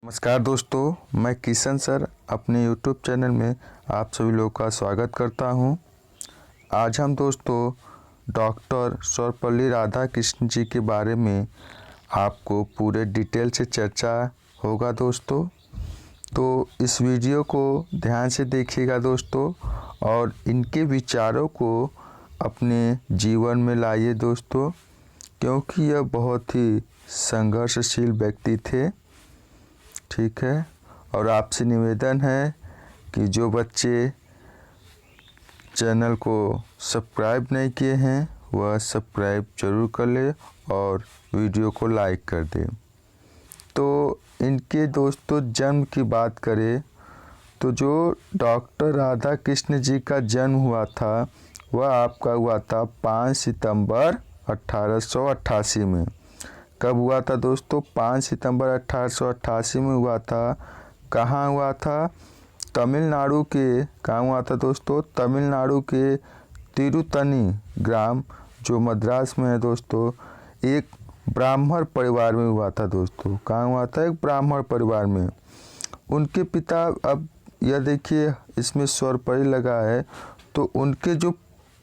नमस्कार दोस्तों, मैं किशन सर अपने YouTube चैनल में आप सभी लोगों का स्वागत करता हूं। आज हम दोस्तों डॉक्टर सर्वपल्ली राधाकृष्णन जी के बारे में आपको पूरे डिटेल से चर्चा होगा दोस्तों। तो इस वीडियो को ध्यान से देखिएगा दोस्तों और इनके विचारों को अपने जीवन में लाइए दोस्तों, क्योंकि यह बहुत ही संघर्षशील व्यक्ति थे। ठीक है, और आपसे निवेदन है कि जो बच्चे चैनल को सब्सक्राइब नहीं किए हैं वह सब्सक्राइब जरूर कर ले और वीडियो को लाइक कर दें। तो इनके दोस्तों जन्म की बात करें तो जो डॉक्टर राधाकृष्ण जी का जन्म हुआ था वह आपका हुआ था 5 सितंबर 1888 में। कब हुआ था दोस्तों? 5 सितंबर 1888 में हुआ था। कहाँ हुआ था? तमिलनाडु के। कहाँ हुआ था दोस्तों? तमिलनाडु के तिरुतनी ग्राम जो मद्रास में है दोस्तों, एक ब्राह्मण परिवार में हुआ था दोस्तों। कहाँ हुआ था? एक ब्राह्मण परिवार में। उनके पिता, अब यह देखिए इसमें सर्वपल्ली लगा है, तो उनके जो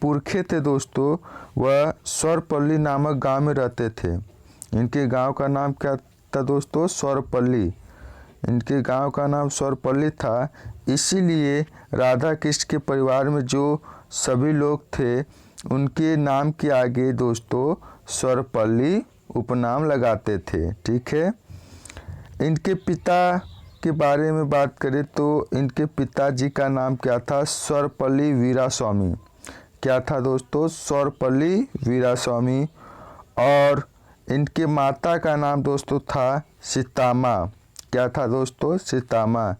पुरखे थे दोस्तों वह सर्वपल्ली नामक गांव में रहते थे। इनके गांव का नाम क्या था दोस्तों? सर्वपल्ली। इनके गांव का नाम सर्वपल्ली था। इसीलिए राधा कृष्ण के परिवार में जो सभी लोग थे उनके नाम के आगे दोस्तों सर्वपल्ली उपनाम लगाते थे। ठीक है। इनके पिता के बारे में बात करें तो इनके पिताजी का नाम क्या था? सर्वपल्ली वीरास्वामी। क्या था दोस्तों? सर्वपल्ली वीरास्वामी। और इनके माता का नाम दोस्तों था सीतामा। क्या था दोस्तों? सीतामा।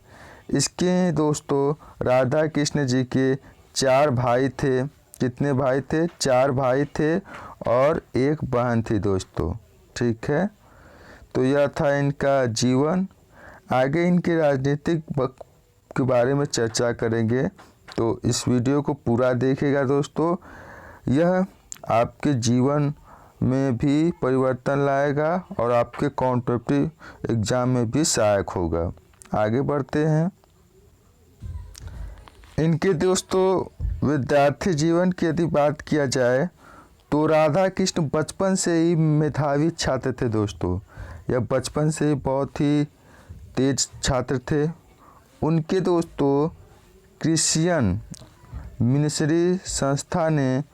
इसके दोस्तों राधा कृष्ण जी के 4 भाई थे। कितने भाई थे? 4 भाई थे और एक बहन थी दोस्तों। ठीक है, तो यह था इनका जीवन। आगे इनके राजनीतिक के बारे में चर्चा करेंगे, तो इस वीडियो को पूरा देखिएगा दोस्तों। यह आपके जीवन में भी परिवर्तन लाएगा और आपके कॉम्पिटिटिव एग्जाम में भी सहायक होगा। आगे बढ़ते हैं। इनके दोस्तों विद्यार्थी जीवन की यदि बात किया जाए तो राधा कृष्ण बचपन से ही मेधावी छात्र थे दोस्तों। यह बचपन से ही बहुत ही तेज छात्र थे। उनके दोस्तों क्रिश्चियन मिशनरी संस्था ने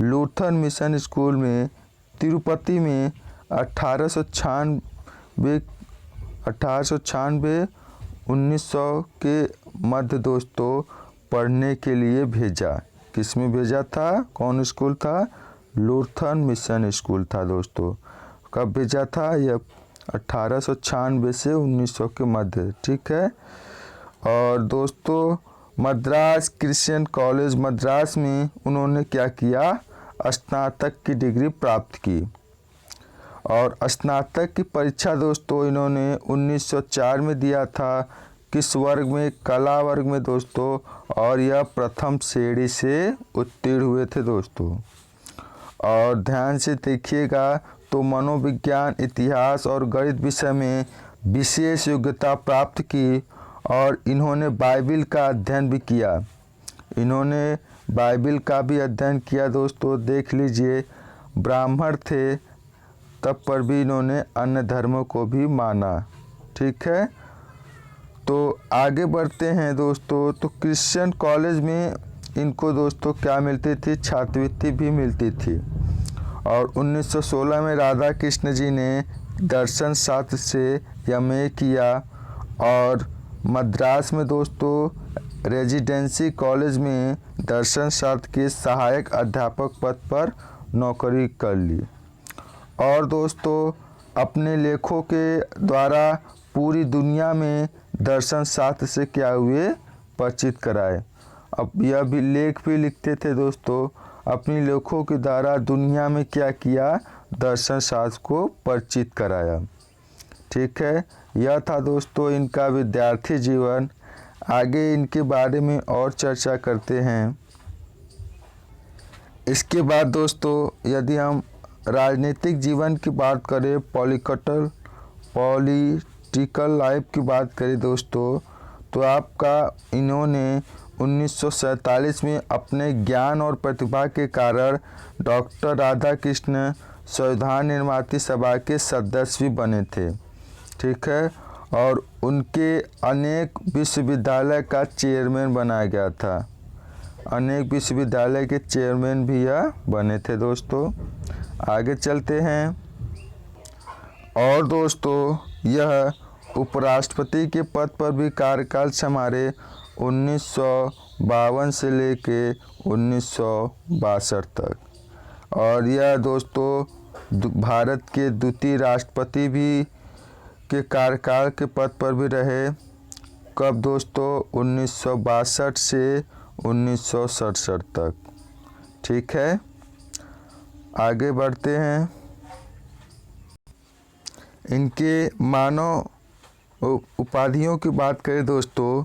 लूथरन मिशन स्कूल में तिरुपति में 1896 के मध्य दोस्तों पढ़ने के लिए भेजा। किस में भेजा था? कौन स्कूल था? लूथरन मिशन स्कूल था दोस्तों। कब भेजा था? यह 1896 से 1900 के मध्य। ठीक है। और दोस्तों मद्रास क्रिश्चियन कॉलेज मद्रास में उन्होंने क्या किया? स्नातक की डिग्री प्राप्त की। और स्नातक की परीक्षा दोस्तों इन्होंने 1904 में दिया था। किस वर्ग में? कला वर्ग में दोस्तों। और यह प्रथम श्रेणी से उत्तीर्ण हुए थे दोस्तों। और ध्यान से देखिएगा तो मनोविज्ञान, इतिहास और गणित विषय में विशेष योग्यता प्राप्त की। और इन्होंने बाइबिल का अध्ययन भी किया। इन्होंने बाइबिल का भी अध्ययन किया दोस्तों। देख लीजिए, ब्राह्मण थे तब पर भी इन्होंने अन्य धर्मों को भी माना। ठीक है, तो आगे बढ़ते हैं दोस्तों। तो क्रिश्चियन कॉलेज में इनको दोस्तों क्या मिलती थी? छात्रवृत्ति भी मिलती थी। और 1916 में राधा कृष्ण जी ने दर्शन शास्त्र से एमए किया और मद्रास में दोस्तों रेजिडेंसी कॉलेज में दर्शन शास्त्र के सहायक अध्यापक पद पर नौकरी कर ली। और दोस्तों अपने लेखों के द्वारा पूरी दुनिया में दर्शन शास्त्र से क्या हुए? परिचित कराए। अब यह भी लेख भी लिखते थे दोस्तों। अपनी लेखों के द्वारा दुनिया में क्या किया? दर्शन शास्त्र को परिचित कराया। ठीक है, यह था दोस्तों इनका विद्यार्थी जीवन। आगे इनके बारे में और चर्चा करते हैं। इसके बाद दोस्तों यदि हम राजनीतिक जीवन की बात करें, पॉलिटिकल लाइफ की बात करें दोस्तों, तो आपका इन्होंने 1947 में अपने ज्ञान और प्रतिभा के कारण डॉक्टर राधाकृष्ण संविधान निर्माता सभा के सदस्य भी बने थे। ठीक है, और उनके अनेक विश्वविद्यालय का चेयरमैन बनाया गया था। अनेक विश्वविद्यालय के चेयरमैन भी यह बने थे दोस्तों। आगे चलते हैं। और दोस्तों यह उपराष्ट्रपति के पद पर भी कार्यकाल संभाले 1952 से लेके 1962 तक। और यह दोस्तों भारत के द्वितीय राष्ट्रपति भी के कार्यकाल के पद पर भी रहे। कब दोस्तों? 1962 से 1967 तक। ठीक है, आगे बढ़ते हैं। इनके मानव उपाधियों की बात करें दोस्तों,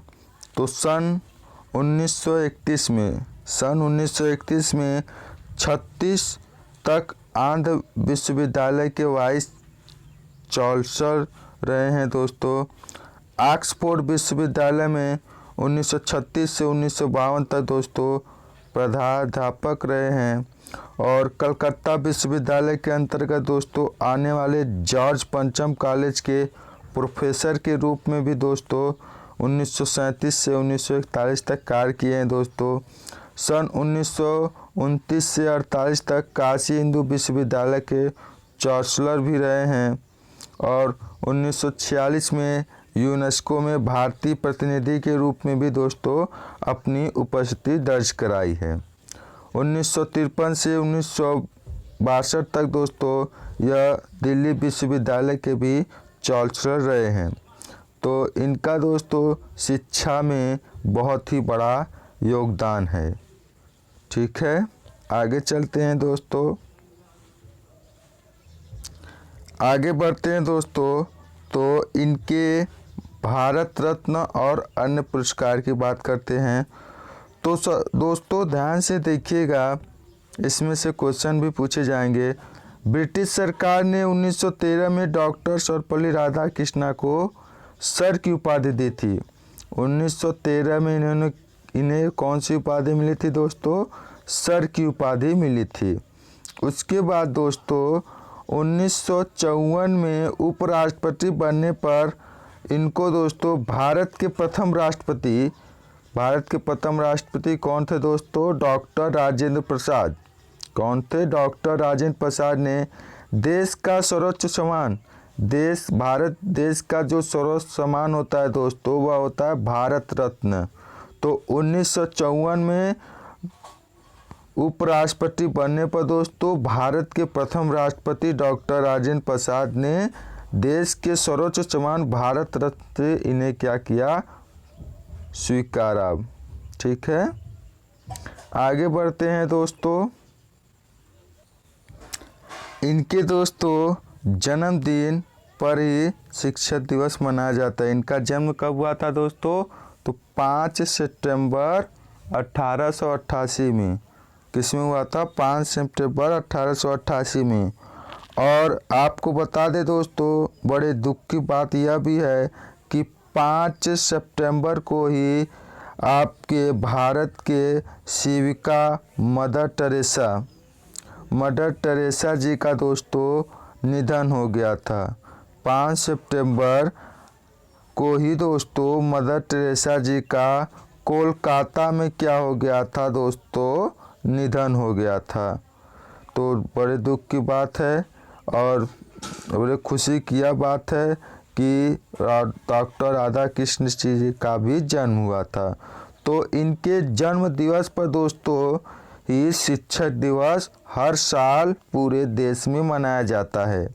तो सन 1931 में 36 तक आंध्र विश्वविद्यालय के वाइस चांसलर रहे हैं दोस्तों। ऑक्सफोर्ड विश्वविद्यालय में 1936 से 1952 तक दोस्तों प्रधानाध्यापक रहे हैं। और कलकत्ता विश्वविद्यालय के अंतर्गत दोस्तों आने वाले जॉर्ज पंचम कॉलेज के प्रोफेसर के रूप में भी दोस्तों 1937 से 1941 तक कार्य किए हैं दोस्तों। सन 1929 से 48 तक काशी हिंदू विश्वविद्यालय के चांसलर भी रहे हैं। और 1946 में यूनेस्को में भारतीय प्रतिनिधि के रूप में भी दोस्तों अपनी उपस्थिति दर्ज कराई है। 1953 से 1962 तक दोस्तों यह दिल्ली विश्वविद्यालय के भी चांसलर रहे हैं। तो इनका दोस्तों शिक्षा में बहुत ही बड़ा योगदान है। ठीक है, आगे चलते हैं दोस्तों। आगे बढ़ते हैं दोस्तों, तो इनके भारत रत्न और अन्य पुरस्कार की बात करते हैं। तो दोस्तों ध्यान से देखिएगा, इसमें से क्वेश्चन भी पूछे जाएंगे। ब्रिटिश सरकार ने 1913 में डॉक्टर सर्वपल्ली राधाकृष्णन को सर की उपाधि दी थी। 1913 में इन्हें कौन सी उपाधि मिली थी दोस्तों? सर की उपाधि मिली थी। उसके बाद दोस्तों 1954 में उपराष्ट्रपति बनने पर इनको दोस्तों भारत के प्रथम राष्ट्रपति कौन थे दोस्तों? डॉक्टर राजेंद्र प्रसाद। कौन थे? डॉक्टर राजेंद्र प्रसाद ने देश का सर्वोच्च सम्मान, भारत देश का जो सर्वोच्च सम्मान होता है दोस्तों वह होता है भारत रत्न। तो 1954 में उपराष्ट्रपति बनने पर दोस्तों भारत के प्रथम राष्ट्रपति डॉक्टर राजेंद्र प्रसाद ने देश के सर्वोच्च सम्मान भारत रत्न इन्हें क्या किया? स्वीकारा। ठीक है, आगे बढ़ते हैं दोस्तों। इनके दोस्तों जन्मदिन पर ही शिक्षक दिवस मनाया जाता है। इनका जन्म कब हुआ था दोस्तों? तो 5 सितंबर 1888 में। किसमें हुआ था? 5 सितंबर 1888 में। और आपको बता दें दोस्तों, बड़े दुख की बात यह भी है कि 5 सितंबर को ही आपके भारत के सेविका मदर टेरेसा जी का दोस्तों निधन हो गया था। 5 सितंबर को ही दोस्तों मदर टेरेसा जी का कोलकाता में क्या हो गया था दोस्तों? निधन हो गया था। तो बड़े दुख की बात है और बड़े खुशी की यह बात है कि डॉक्टर राधाकृष्ण जी का भी जन्म हुआ था। तो इनके जन्म दिवस पर दोस्तों ही शिक्षक दिवस हर साल पूरे देश में मनाया जाता है।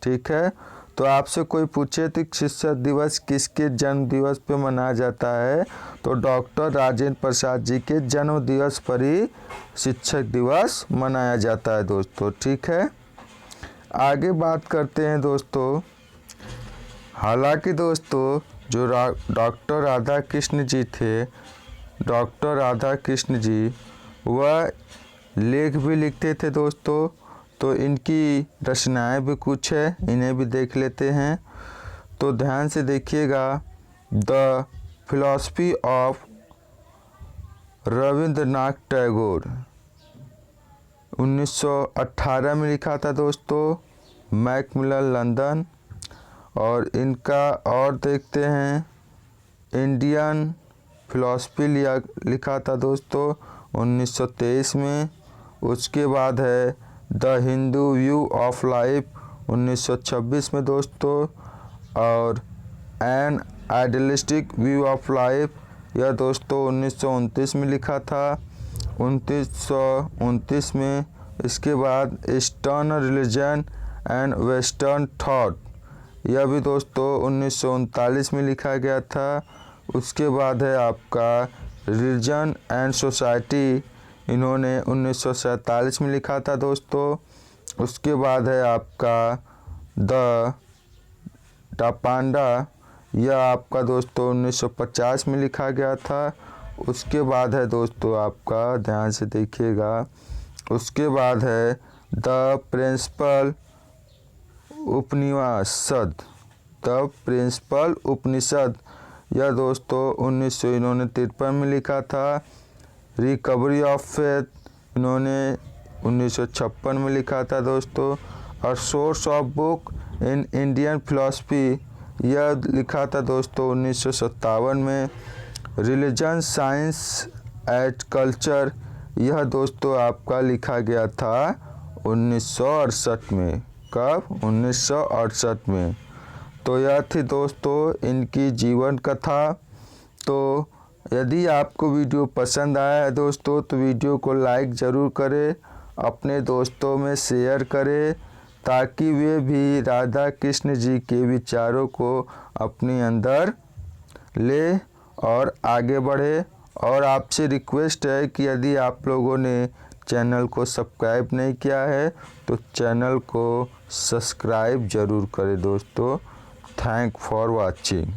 ठीक है, तो आपसे कोई पूछे तो शिक्षक दिवस किसके जन्म दिवस पे मनाया जाता है? तो डॉक्टर राजेंद्र प्रसाद जी के जन्म दिवस पर ही शिक्षक दिवस मनाया जाता है दोस्तों। ठीक है, आगे बात करते हैं दोस्तों। हालांकि दोस्तों जो डॉक्टर राधाकृष्ण जी थे, डॉक्टर राधाकृष्ण जी वह लेख भी लिखते थे दोस्तों। तो इनकी रचनाएं भी कुछ है, इन्हें भी देख लेते हैं। तो ध्यान से देखिएगा। The philosophy of Rabindranath Tagore 1918 में लिखा था दोस्तों, मैकमिलन लंदन। और इनका और देखते हैं, इंडियन फिलॉसफी लिखा था दोस्तों 1923 में। उसके बाद है the Hindu view of life 1926 में दोस्तों। और N idealistic view of life, यह दोस्तों 1929 में लिखा था, 1929 में। इसके बाद eastern religion and western thought, यह भी दोस्तों 1939 में लिखा गया था। उसके बाद है आपका रिलीजन एंड सोसाइटी, इन्होंने 1947 में लिखा था दोस्तों। उसके बाद है आपका द टापांडा, यह आपका दोस्तों 1950 में लिखा गया था। उसके बाद है दोस्तों आपका, ध्यान से देखिएगा, उसके बाद है the principal Upanishad, the principal Upanishad, यह दोस्तों 1953 में लिखा था। रिकवरी ऑफ फेथ, इन्होंने 1956 में लिखा था दोस्तों। और source of book in Indian philosophy, यह लिखा था दोस्तों 1957 में। रिलीजन साइंस एंड कल्चर, यह दोस्तों आपका लिखा गया था 1968 में। कब? 1968 में। तो यह थी दोस्तों इनकी जीवन कथा। तो यदि आपको वीडियो पसंद आया है दोस्तों, तो वीडियो को लाइक ज़रूर करें, अपने दोस्तों में शेयर करें, ताकि वे भी राधा कृष्ण जी के विचारों को अपने अंदर ले और आगे बढ़े। और आपसे रिक्वेस्ट है कि यदि आप लोगों ने चैनल को सब्सक्राइब नहीं किया है तो चैनल को सब्सक्राइब ज़रूर करें दोस्तों। Thank for watching.